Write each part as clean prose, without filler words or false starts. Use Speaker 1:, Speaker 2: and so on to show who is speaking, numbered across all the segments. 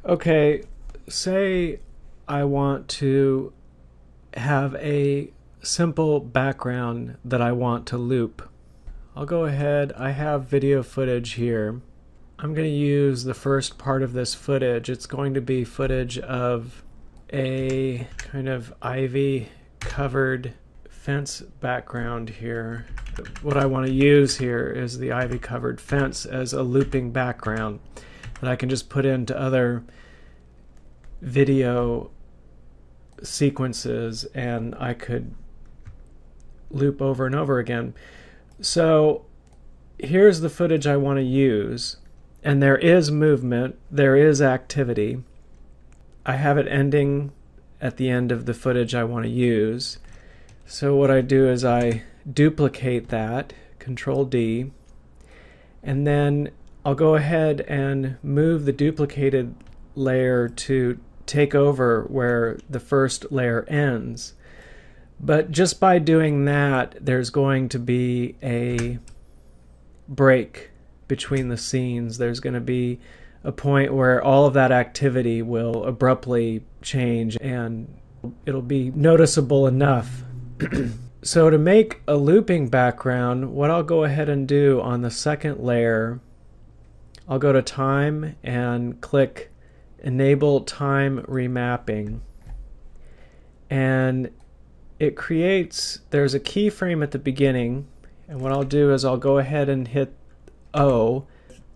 Speaker 1: Okay, say I want to have a simple background that I want to loop. I'll go ahead, I have video footage here. I'm going to use the first part of this footage. It's going to be footage of a kind of ivy covered fence background here. What I want to use here is the ivy covered fence as a looping background that I can just put into other video sequences, and I could loop over and over again. So here's the footage I want to use, and there is movement, there is activity. I have it ending at the end of the footage I want to use. So what I do is I duplicate that, Control D, and then I'll go ahead and move the duplicated layer to take over where the first layer ends. But just by doing that, there's going to be a break between the scenes. There's going to be a point where all of that activity will abruptly change, and it'll be noticeable enough. So to make a looping background, what I'll go ahead and do on the second layer, I'll go to Time and click Enable Time Remapping. And it creates, there's a keyframe at the beginning, and what I'll do is I'll go ahead and hit O.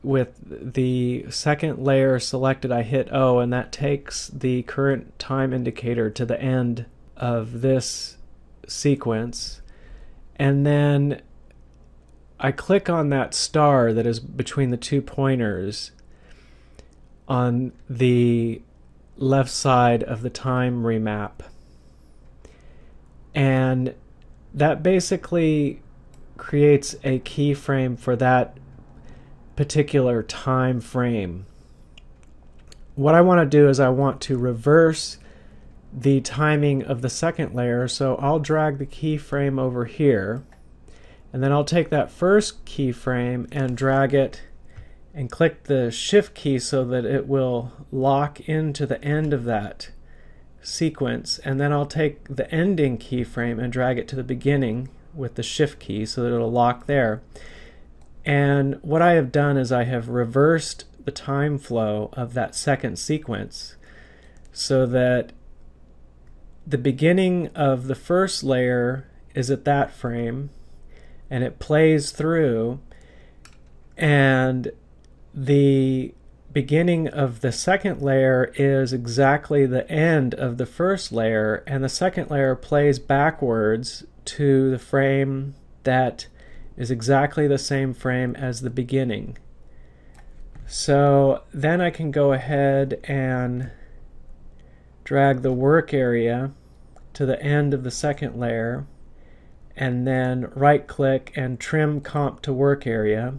Speaker 1: With the second layer selected, I hit O, and that takes the current time indicator to the end of this sequence. And then I click on that star that is between the two pointers on the left side of the time remap. And that basically creates a keyframe for that particular time frame. What I want to do is I want to reverse the timing of the second layer, so I'll drag the keyframe over here, and then I'll take that first keyframe and drag it and click the shift key so that it will lock into the end of that sequence, and then I'll take the ending keyframe and drag it to the beginning with the shift key so that it'll lock there. And what I have done is I have reversed the time flow of that second sequence so that the beginning of the first layer is at that frame, and it plays through, and the beginning of the second layer is exactly the end of the first layer, and the second layer plays backwards to the frame that is exactly the same frame as the beginning. So then I can go ahead and drag the work area to the end of the second layer, and then right click and trim comp to work area.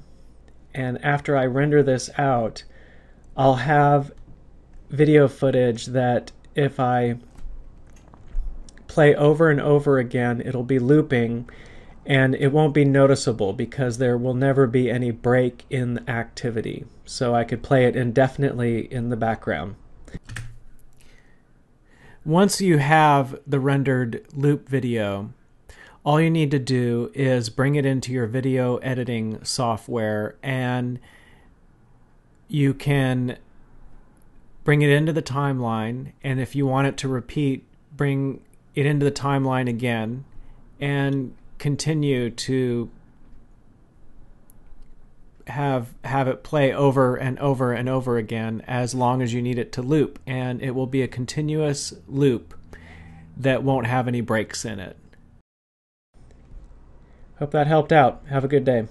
Speaker 1: And after I render this out, I'll have video footage that if I play over and over again, it'll be looping, and it won't be noticeable because there will never be any break in the activity. So I could play it indefinitely in the background. Once you have the rendered loop video, all you need to do is bring it into your video editing software, and you can bring it into the timeline, and if you want it to repeat, bring it into the timeline again, and continue to have it play over and over and over again as long as you need it to loop, and it will be a continuous loop that won't have any breaks in it. Hope that helped out. Have a good day.